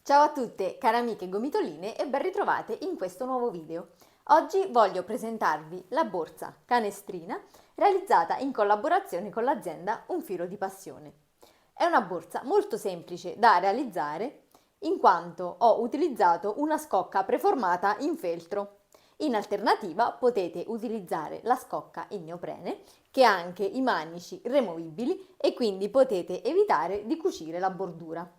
Ciao a tutte, care amiche gomitoline e ben ritrovate in questo nuovo video. Oggi voglio presentarvi la borsa canestrina realizzata in collaborazione con l'azienda Un Filo di Passione. È una borsa molto semplice da realizzare in quanto ho utilizzato una scocca preformata in feltro. In alternativa potete utilizzare la scocca in neoprene che ha anche i manici removibili e quindi potete evitare di cucire la bordura.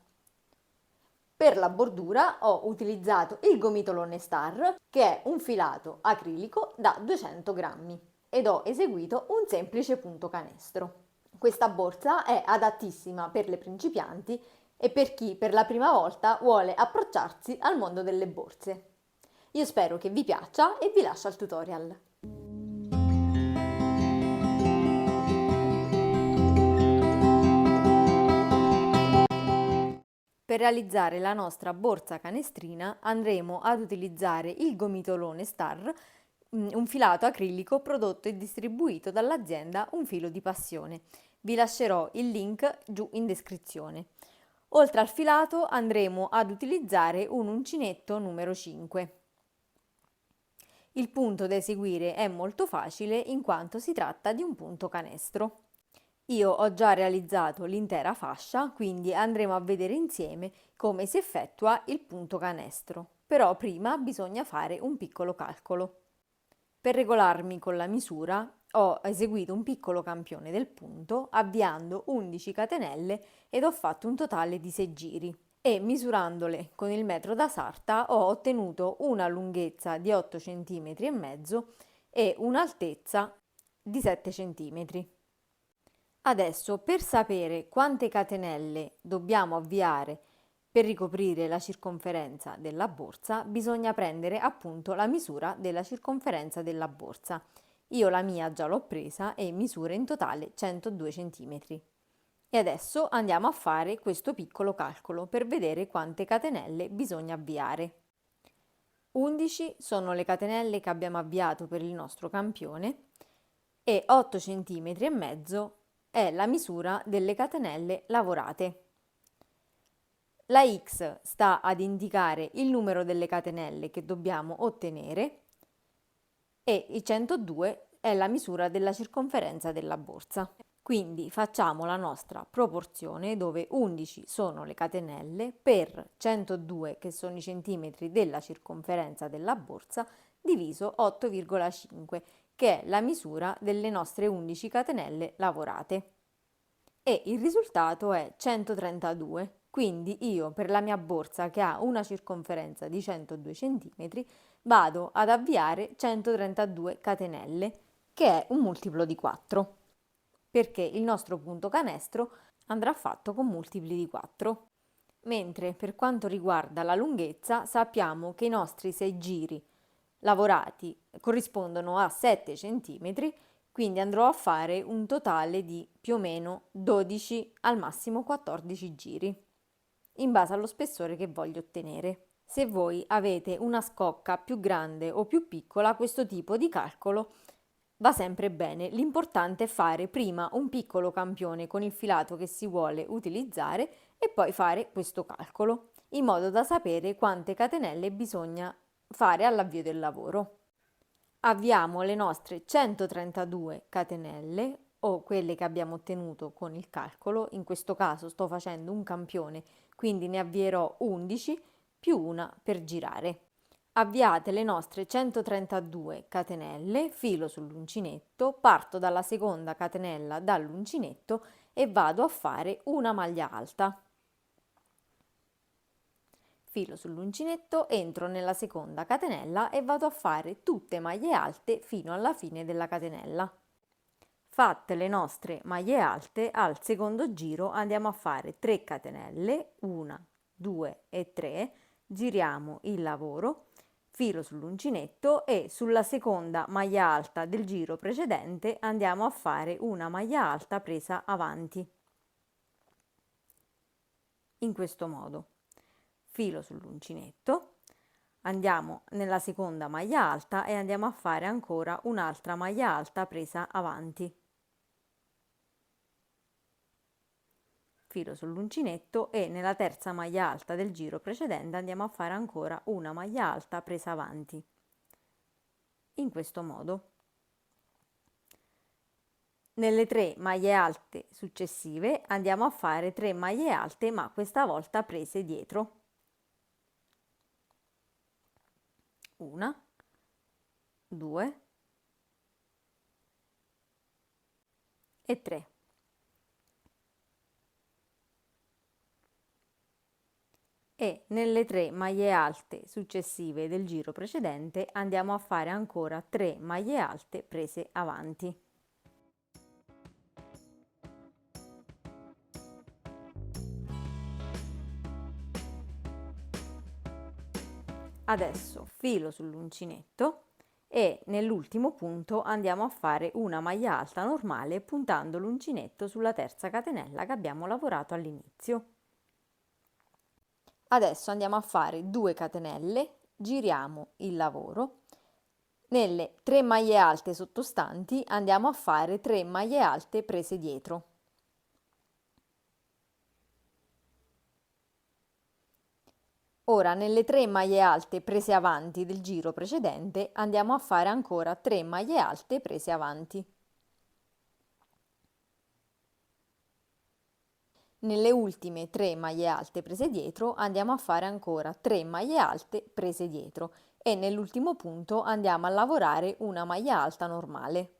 Per la bordura ho utilizzato il gomitolone Star, che è un filato acrilico da 200 grammi, ed ho eseguito un semplice punto canestro. Questa borsa è adattissima per le principianti e per chi per la prima volta vuole approcciarsi al mondo delle borse. Io spero che vi piaccia e vi lascio al tutorial. Per realizzare la nostra borsa canestrina andremo ad utilizzare il gomitolone Star, un filato acrilico prodotto e distribuito dall'azienda Un Filo di Passione. Vi lascerò il link giù in descrizione. Oltre al filato andremo ad utilizzare un uncinetto numero 5. Il punto da eseguire è molto facile in quanto si tratta di un punto canestro. Io ho già realizzato l'intera fascia, quindi andremo a vedere insieme come si effettua il punto canestro. Però prima bisogna fare un piccolo calcolo. Per regolarmi con la misura ho eseguito un piccolo campione del punto avviando 11 catenelle ed ho fatto un totale di 6 giri e misurandole con il metro da sarta ho ottenuto una lunghezza di 8 cm e mezzo e un'altezza di 7 cm. Adesso, per sapere quante catenelle dobbiamo avviare per ricoprire la circonferenza della borsa, bisogna prendere appunto la misura della circonferenza della borsa. Io la mia già l'ho presa e misura in totale 102 cm. E adesso andiamo a fare questo piccolo calcolo per vedere quante catenelle bisogna avviare. 11 sono le catenelle che abbiamo avviato per il nostro campione e 8 cm e mezzo è la misura delle catenelle lavorate. La X sta ad indicare il numero delle catenelle che dobbiamo ottenere e i 102 è la misura della circonferenza della borsa. Quindi facciamo la nostra proporzione dove 11 sono le catenelle per 102 che sono i centimetri della circonferenza della borsa diviso 8,5 che è la misura delle nostre 11 catenelle lavorate. E il risultato è 132. Quindi io per la mia borsa che ha una circonferenza di 102 cm vado ad avviare 132 catenelle, che è un multiplo di 4, perché il nostro punto canestro andrà fatto con multipli di 4. Mentre per quanto riguarda la lunghezza sappiamo che i nostri 6 giri lavorati corrispondono a 7 cm, quindi andrò a fare un totale di più o meno 12 al massimo 14 giri, in base allo spessore che voglio ottenere. Se voi avete una scocca più grande o più piccola, questo tipo di calcolo va sempre bene. L'importante è fare prima un piccolo campione con il filato che si vuole utilizzare e poi fare questo calcolo, in modo da sapere quante catenelle bisogna fare all'avvio del lavoro. Avviamo le nostre 132 catenelle o quelle che abbiamo ottenuto con il calcolo. In questo caso sto facendo un campione, quindi ne avvierò 11 più una per girare. Avviate le nostre 132 catenelle, filo sull'uncinetto, parto dalla seconda catenella dall'uncinetto e vado a fare una maglia alta. Filo sull'uncinetto, entro nella seconda catenella e vado a fare tutte maglie alte fino alla fine della catenella. Fatte le nostre maglie alte, al secondo giro andiamo a fare 3 catenelle, 1, 2 e 3, giriamo il lavoro, filo sull'uncinetto e sulla seconda maglia alta del giro precedente andiamo a fare una maglia alta presa avanti. In questo modo. Filo sull'uncinetto, andiamo nella seconda maglia alta e andiamo a fare ancora un'altra maglia alta presa avanti. filo sull'uncinetto e nella terza maglia alta del giro precedente andiamo a fare ancora una maglia alta presa avanti, in questo modo. Nelle 3 maglie alte successive andiamo a fare 3 maglie alte, ma questa volta prese dietro. Una, 2 e 3. E nelle 3 maglie alte successive del giro precedente andiamo a fare ancora 3 maglie alte prese avanti. Adesso filo sull'uncinetto e nell'ultimo punto andiamo a fare una maglia alta normale puntando l'uncinetto sulla terza catenella che abbiamo lavorato all'inizio. Adesso andiamo a fare 2 catenelle, giriamo il lavoro. Nelle 3 maglie alte sottostanti andiamo a fare 3 maglie alte prese dietro. Ora nelle 3 maglie alte prese avanti del giro precedente andiamo a fare ancora 3 maglie alte prese avanti. Nelle ultime 3 maglie alte prese dietro andiamo a fare ancora 3 maglie alte prese dietro e nell'ultimo punto andiamo a lavorare una maglia alta normale.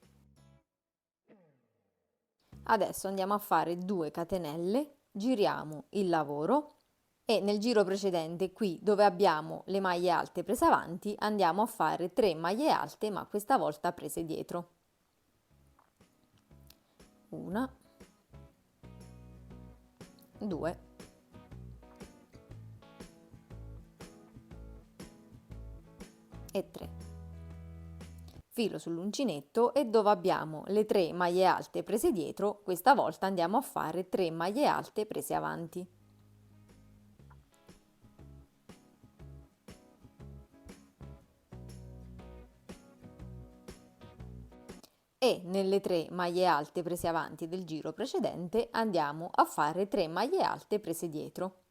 Adesso andiamo a fare 2 catenelle, giriamo il lavoro e nel giro precedente qui dove abbiamo le maglie alte prese avanti andiamo a fare 3 maglie alte ma questa volta prese dietro. Una, 2 e 3. Filo sull'uncinetto e dove abbiamo le 3 maglie alte prese dietro, questa volta andiamo a fare 3 maglie alte prese avanti. E nelle 3 maglie alte prese avanti del giro precedente andiamo a fare 3 maglie alte prese dietro.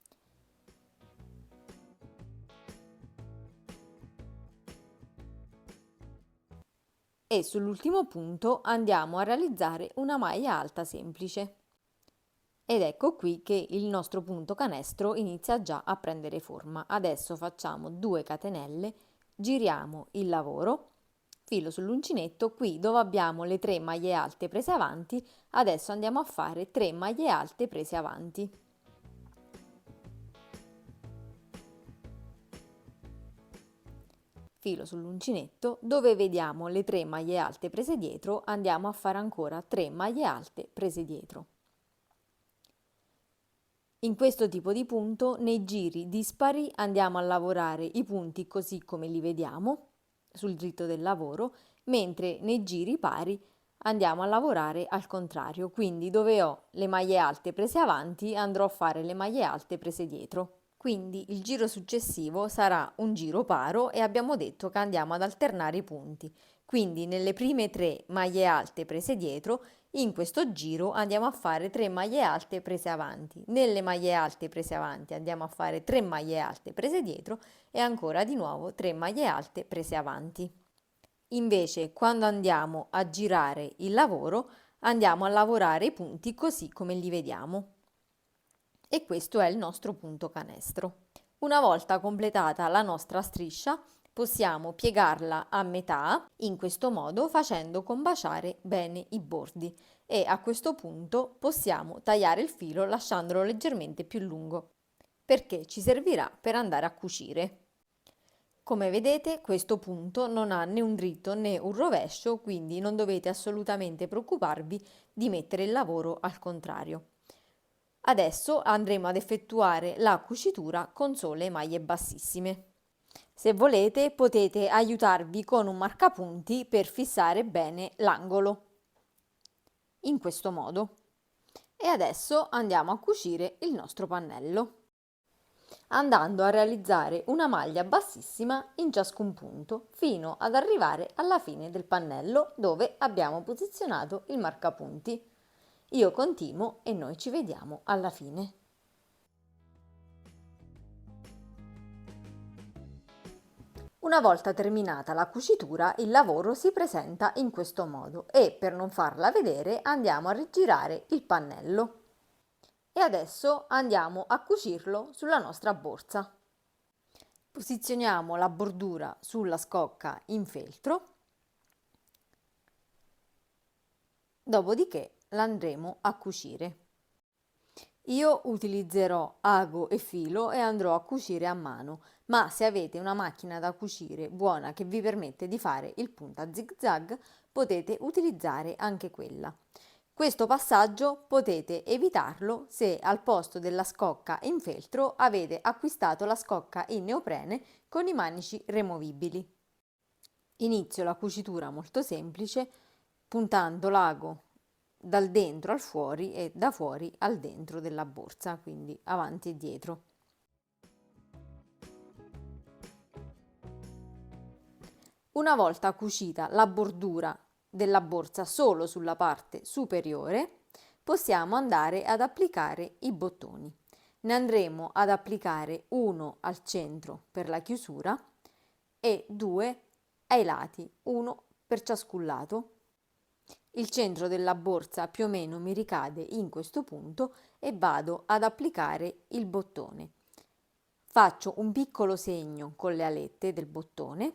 E sull'ultimo punto andiamo a realizzare una maglia alta semplice. Ed ecco qui che il nostro punto canestro inizia già a prendere forma. Adesso facciamo 2 catenelle, giriamo il lavoro, filo sull'uncinetto, qui dove abbiamo le 3 maglie alte prese avanti, adesso andiamo a fare 3 maglie alte prese avanti. Filo sull'uncinetto, dove vediamo le 3 maglie alte prese dietro, andiamo a fare ancora 3 maglie alte prese dietro. In questo tipo di punto, nei giri dispari andiamo a lavorare i punti così come li vediamo sul dritto del lavoro, mentre nei giri pari andiamo a lavorare al contrario, quindi dove ho le maglie alte prese avanti andrò a fare le maglie alte prese dietro. Quindi il giro successivo sarà un giro paro e abbiamo detto che andiamo ad alternare i punti. Quindi nelle prime 3 maglie alte prese dietro, in questo giro andiamo a fare 3 maglie alte prese avanti. Nelle maglie alte prese avanti andiamo a fare 3 maglie alte prese dietro e ancora di nuovo 3 maglie alte prese avanti. Invece quando andiamo a girare il lavoro andiamo a lavorare i punti così come li vediamo. E questo è il nostro punto canestro. Una volta completata la nostra striscia possiamo piegarla a metà in questo modo facendo combaciare bene i bordi e a questo punto possiamo tagliare il filo lasciandolo leggermente più lungo perché ci servirà per andare a cucire. Come vedete questo punto non ha né un dritto né un rovescio, quindi non dovete assolutamente preoccuparvi di mettere il lavoro al contrario. Adesso andremo ad effettuare la cucitura con sole maglie bassissime. Se volete potete aiutarvi con un marcapunti per fissare bene l'angolo, in questo modo. E adesso andiamo a cucire il nostro pannello, andando a realizzare una maglia bassissima in ciascun punto, fino ad arrivare alla fine del pannello dove abbiamo posizionato il marcapunti. Io continuo e noi ci vediamo alla fine. Una volta terminata la cucitura, il lavoro si presenta in questo modo e per non farla vedere andiamo a rigirare il pannello. E adesso andiamo a cucirlo sulla nostra borsa. Posizioniamo la bordura sulla scocca in feltro, dopodiché la andremo a cucire. Io utilizzerò ago e filo e andrò a cucire a mano, ma se avete una macchina da cucire buona che vi permette di fare il punta zig zag, potete utilizzare anche quella. Questo passaggio potete evitarlo se al posto della scocca in feltro avete acquistato la scocca in neoprene con i manici removibili. Inizio la cucitura molto semplice puntando l'ago dal dentro al fuori e da fuori al dentro della borsa, quindi avanti e dietro. Una volta cucita la bordura della borsa solo sulla parte superiore, possiamo andare ad applicare i bottoni. Ne andremo ad applicare uno al centro per la chiusura e due ai lati, uno per ciascun lato. Il centro della borsa più o meno mi ricade in questo punto e vado ad applicare il bottone. Faccio un piccolo segno con le alette del bottone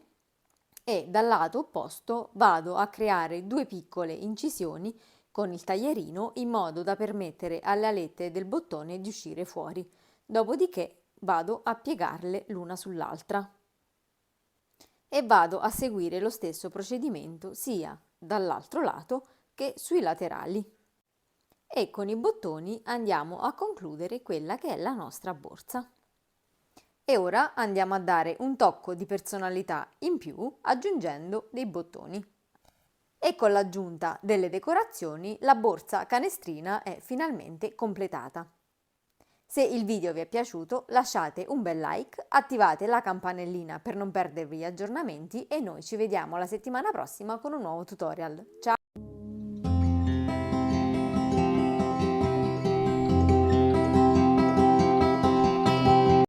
e dal lato opposto vado a creare due piccole incisioni con il taglierino in modo da permettere alle alette del bottone di uscire fuori. Dopodiché vado a piegarle l'una sull'altra e vado a seguire lo stesso procedimento sia dall'altro lato che sui laterali. E con i bottoni andiamo a concludere quella che è la nostra borsa. E ora andiamo a dare un tocco di personalità in più aggiungendo dei bottoni. E con l'aggiunta delle decorazioni la borsa canestrina è finalmente completata. Se il video vi è piaciuto lasciate un bel like, attivate la campanellina per non perdervi gli aggiornamenti e noi ci vediamo la settimana prossima con un nuovo tutorial. Ciao!